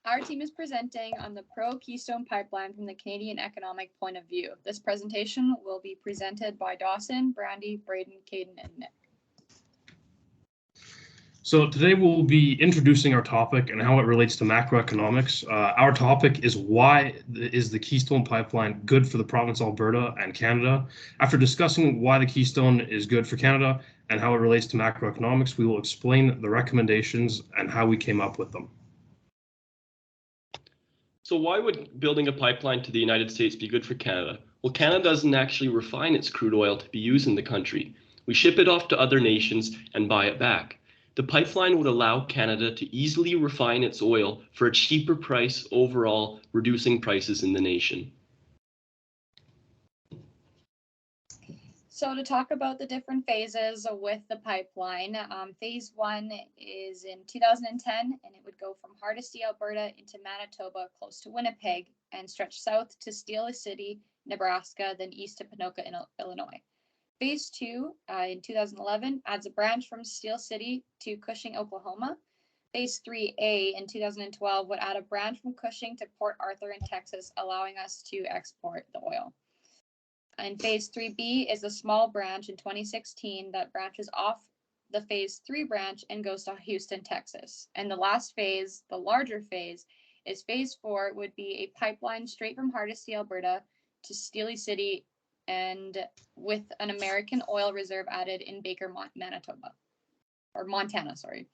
Our team is presenting on the pro-Keystone pipeline from the Canadian economic point of view. This presentation will be presented by Dawson, Brandy, Braydon, Caiden, and Nick. So today we'll be introducing our topic and how it relates to macroeconomics. Our topic is why is the Keystone pipeline good for the province of Alberta and Canada? After discussing why the Keystone is good for Canada and how it relates to macroeconomics, we will explain the recommendations and how we came up with them. So why would building a pipeline to the United States be good for Canada? Well, Canada doesn't actually refine its crude oil to be used in the country. We ship it off to other nations and buy it back. The pipeline would allow Canada to easily refine its oil for a cheaper price overall, reducing prices in the nation. So to talk about the different phases with the pipeline, phase 1 is in 2010, and it would go from Hardisty, Alberta into Manitoba, close to Winnipeg, and stretch south to Steele City, Nebraska, then east to Ponoka, Illinois. Phase 2 in 2011 adds a branch from Steele City to Cushing, Oklahoma. Phase 3A in 2012 would add a branch from Cushing to Port Arthur in Texas, allowing us to export the oil. And phase 3B is a small branch in 2016 that branches off the phase 3 branch and goes to Houston, Texas. And the last phase, the larger phase, is phase 4, would be a pipeline straight from Hardisty, Alberta to Steele City, and with an American oil reserve added in Baker, Montana, sorry.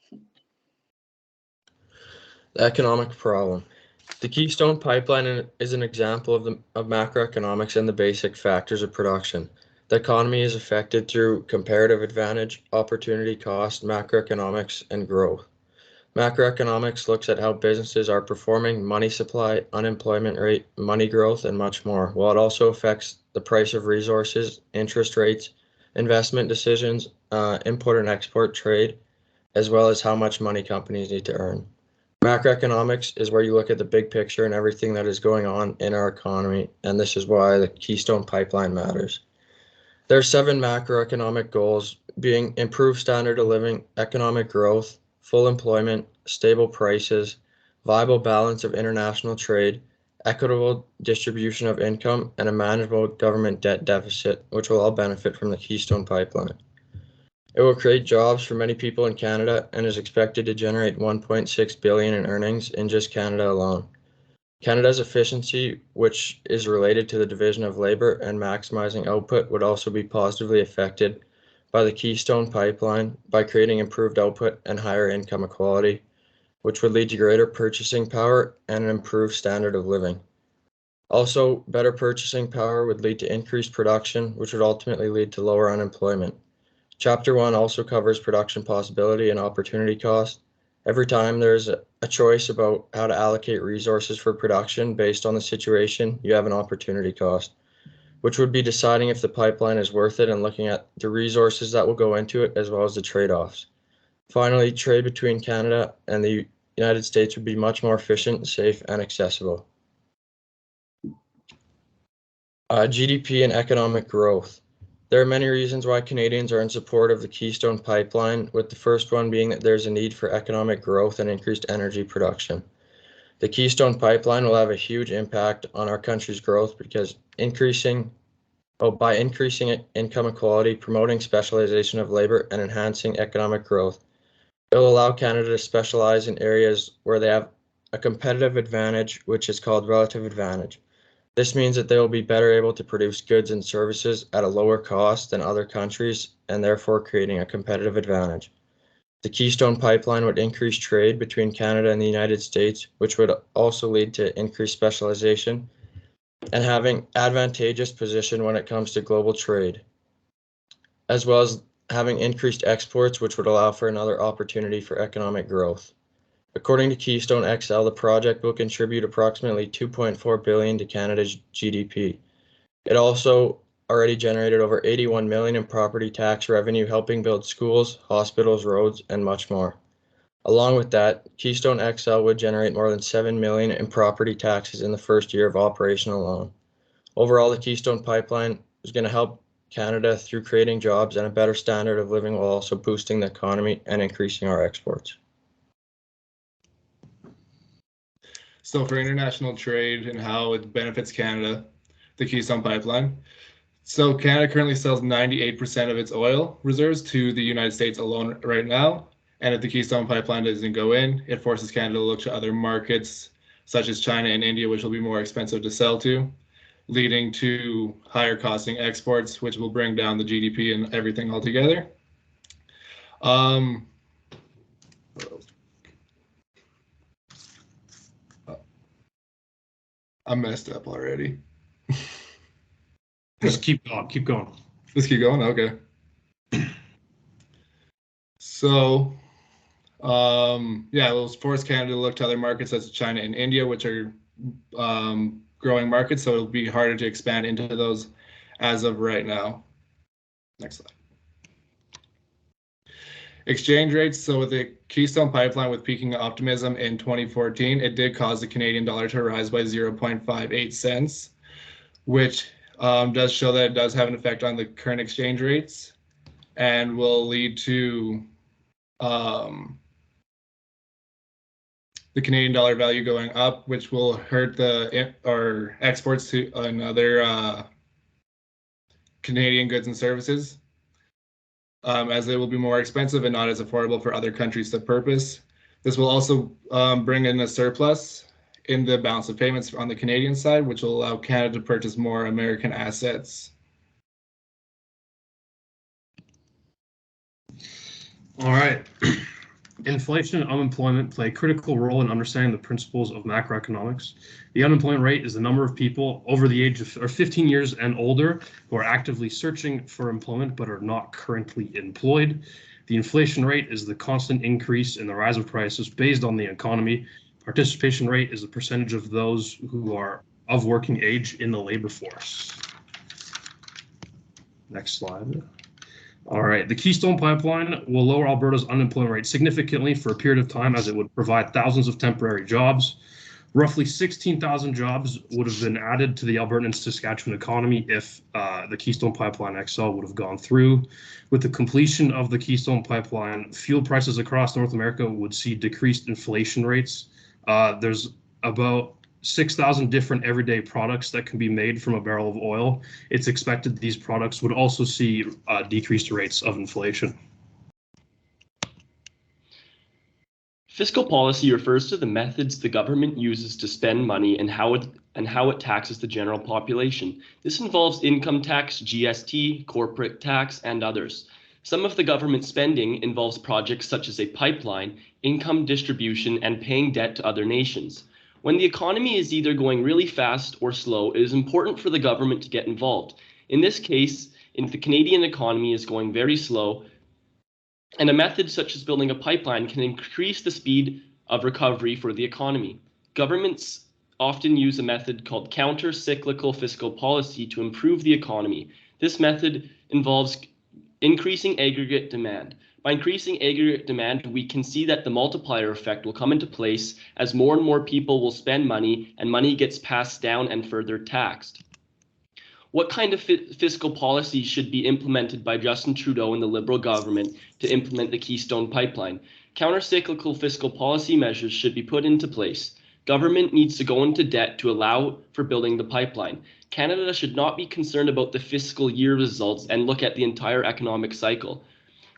The economic problem. The Keystone pipeline is an example of macroeconomics and the basic factors of production. The economy is affected through comparative advantage, opportunity cost, macroeconomics, and growth. Macroeconomics looks at how businesses are performing, money supply, unemployment rate, money growth, and much more, while it also affects the price of resources, interest rates, investment decisions, import and export trade, as well as how much money companies need to earn. Macroeconomics is where you look at the big picture and everything that is going on in our economy, and this is why the Keystone pipeline matters. There are 7 macroeconomic goals, being improved standard of living, economic growth, full employment, stable prices, viable balance of international trade, equitable distribution of income, and a manageable government debt deficit, which will all benefit from the Keystone pipeline. It will create jobs for many people in Canada and is expected to generate $1.6 billion in earnings in just Canada alone. Canada's efficiency, which is related to the division of labor and maximizing output, would also be positively affected by the Keystone pipeline by creating improved output and higher income equality, which would lead to greater purchasing power and an improved standard of living. Also, better purchasing power would lead to increased production, which would ultimately lead to lower unemployment. Chapter 1 also covers production possibility and opportunity cost. Every time there's a choice about how to allocate resources for production based on the situation, you have an opportunity cost, which would be deciding if the pipeline is worth it and looking at the resources that will go into it as well as the trade-offs. Finally, trade between Canada and the United States would be much more efficient, safe, and accessible. GDP and economic growth. There are many reasons why Canadians are in support of the Keystone pipeline, with the first one being that there's a need for economic growth and increased energy production. The Keystone pipeline will have a huge impact on our country's growth because by increasing income equality, promoting specialization of labor, and enhancing economic growth, it will allow Canada to specialize in areas where they have a competitive advantage, which is called relative advantage. This means that they will be better able to produce goods and services at a lower cost than other countries, and therefore creating a competitive advantage. The Keystone pipeline would increase trade between Canada and the United States, which would also lead to increased specialization and having advantageous position when it comes to global trade, as well as having increased exports, which would allow for another opportunity for economic growth. According to Keystone XL, the project will contribute approximately $2.4 billion to Canada's GDP. It also already generated over $81 million in property tax revenue, helping build schools, hospitals, roads, and much more. Along with that, Keystone XL would generate more than $7 million in property taxes in the first year of operation alone. Overall, the Keystone pipeline is going to help Canada through creating jobs and a better standard of living while also boosting the economy and increasing our exports. So for international trade and how it benefits Canada, the Keystone Pipeline. So Canada currently sells 98% of its oil reserves to the United States alone right now. And if the Keystone Pipeline doesn't go in, it forces Canada to look to other markets such as China and India, which will be more expensive to sell to, leading to higher costing exports, which will bring down the GDP and everything altogether. I messed up already. Just keep going. Keep going. Let's keep going. Okay. So, yeah, it will force Canada to look to other markets such as China and India, which are growing markets. So it'll be harder to expand into those as of right now. Next slide. Exchange rates. So with the Keystone Pipeline with peaking optimism in 2014, it did cause the Canadian dollar to rise by 0.58 cents, which does show that it does have an effect on the current exchange rates and will lead to the Canadian dollar value going up, which will hurt our exports to other Canadian goods and services, as they will be more expensive and not as affordable for other countries to purchase. This will also bring in a surplus in the balance of payments on the Canadian side, which will allow Canada to purchase more American assets. All right. Inflation and unemployment play a critical role in understanding the principles of macroeconomics. The unemployment rate is the number of people over the age of 15 years and older who are actively searching for employment but are not currently employed. The inflation rate is the constant increase in the rise of prices based on the economy. Participation rate is the percentage of those who are of working age in the labor force. Next slide. All right, the Keystone Pipeline will lower Alberta's unemployment rate significantly for a period of time, as it would provide thousands of temporary jobs. Roughly 16,000 jobs would have been added to the Alberta and Saskatchewan economy if the Keystone Pipeline XL would have gone through. With the completion of the Keystone Pipeline, fuel prices across North America would see decreased inflation rates. There's about 6,000 different everyday products that can be made from a barrel of oil. It's expected these products would also see decreased rates of inflation. Fiscal policy refers to the methods the government uses to spend money and how it taxes the general population. This involves income tax, GST, corporate tax, and others. Some of the government spending involves projects such as a pipeline, income distribution, and paying debt to other nations. When the economy is either going really fast or slow, it is important for the government to get involved. In this case, the Canadian economy is going very slow, and a method such as building a pipeline can increase the speed of recovery for the economy. Governments often use a method called counter-cyclical fiscal policy to improve the economy. This method involves increasing aggregate demand. By increasing aggregate demand, we can see that the multiplier effect will come into place as more and more people will spend money and money gets passed down and further taxed. What kind of fiscal policy should be implemented by Justin Trudeau and the Liberal government to implement the Keystone Pipeline? Counter-cyclical fiscal policy measures should be put into place. Government needs to go into debt to allow for building the pipeline. Canada should not be concerned about the fiscal year results and look at the entire economic cycle.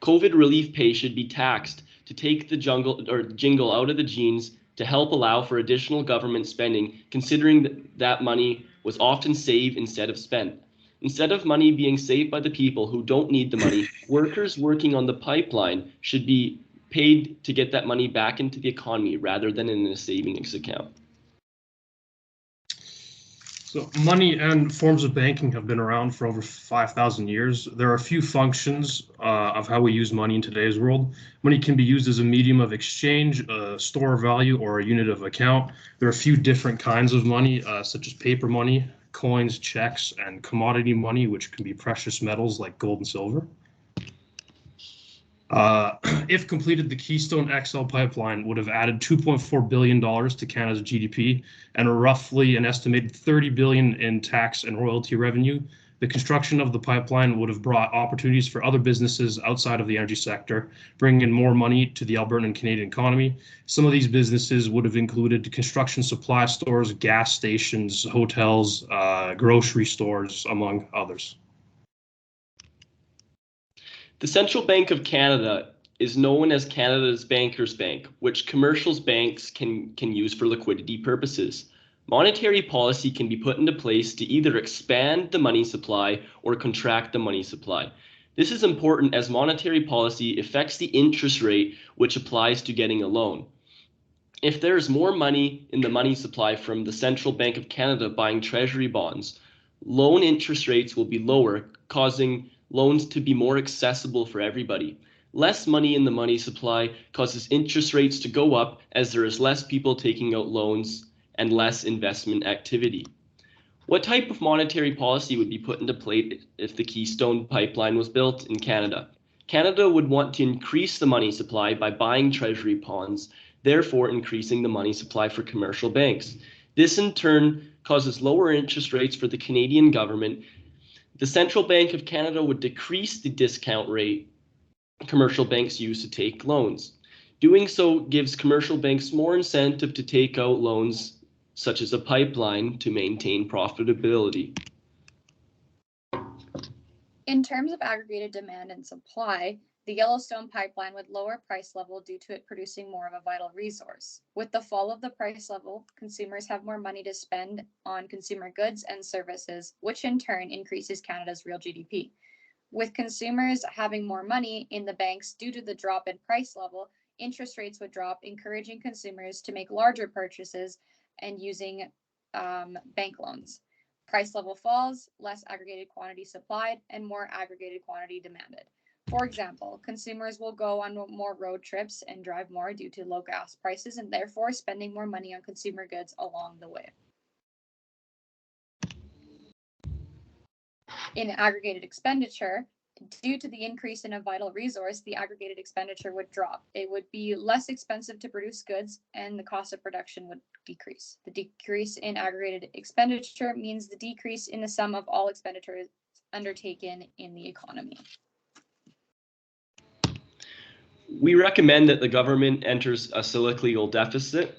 COVID relief pay should be taxed to take the jingle out of the jeans to help allow for additional government spending, considering that money was often saved instead of spent. Instead of money being saved by the people who don't need the money, workers working on the pipeline should be paid to get that money back into the economy rather than in a savings account. So money and forms of banking have been around for over 5,000 years. There are a few functions of how we use money in today's world. Money can be used as a medium of exchange, a store of value, or a unit of account. There are a few different kinds of money, such as paper money, coins, checks, and commodity money, which can be precious metals like gold and silver. If completed, the Keystone XL pipeline would have added $2.4 billion to Canada's GDP and roughly an estimated $30 billion in tax and royalty revenue. The construction of the pipeline would have brought opportunities for other businesses outside of the energy sector, bringing in more money to the Albertan and Canadian economy. Some of these businesses would have included construction supply stores, gas stations, hotels, grocery stores, among others. The Central Bank of Canada is known as Canada's Bankers Bank, which commercial banks can use for liquidity purposes. Monetary policy can be put into place to either expand the money supply or contract the money supply. This is important as monetary policy affects the interest rate which applies to getting a loan. If there is more money in the money supply from the Central Bank of Canada buying treasury bonds, loan interest rates will be lower, causing loans to be more accessible for everybody. Less money in the money supply causes interest rates to go up as there is less people taking out loans and less investment activity. What type of monetary policy would be put into play if the Keystone pipeline was built in Canada? Canada would want to increase the money supply by buying treasury bonds, therefore increasing the money supply for commercial banks. This in turn causes lower interest rates for the Canadian government. The Central Bank of Canada would decrease the discount rate commercial banks use to take loans. Doing so gives commercial banks more incentive to take out loans such as a pipeline to maintain profitability. In terms of aggregated demand and supply, the Yellowstone pipeline would lower price level due to it producing more of a vital resource. With the fall of the price level, consumers have more money to spend on consumer goods and services, which in turn increases Canada's real GDP. With consumers having more money in the banks due to the drop in price level, interest rates would drop, encouraging consumers to make larger purchases and using bank loans. Price level falls, less aggregated quantity supplied, and more aggregated quantity demanded. For example, consumers will go on more road trips and drive more due to low gas prices and therefore spending more money on consumer goods along the way. In aggregated expenditure, due to the increase in a vital resource, the aggregated expenditure would drop. It would be less expensive to produce goods and the cost of production would decrease. The decrease in aggregated expenditure means the decrease in the sum of all expenditures undertaken in the economy. We recommend that the government enters a cyclical deficit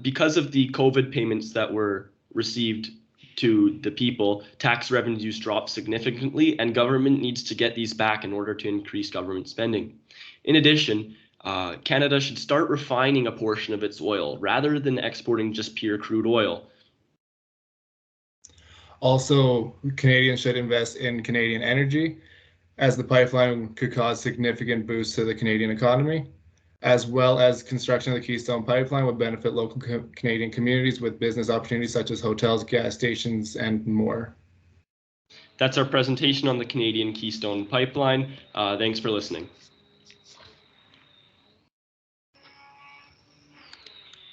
because of the COVID payments that were received to the people. Tax revenues drop significantly and government needs to get these back in order to increase government spending. In addition, Canada should start refining a portion of its oil rather than exporting just pure crude oil. Also, Canadians should invest in Canadian energy, as the pipeline could cause significant boosts to the Canadian economy, as well as construction of the Keystone pipeline would benefit local Canadian communities with business opportunities such as hotels, gas stations, and more. That's our presentation on the Canadian Keystone pipeline. Thanks for listening.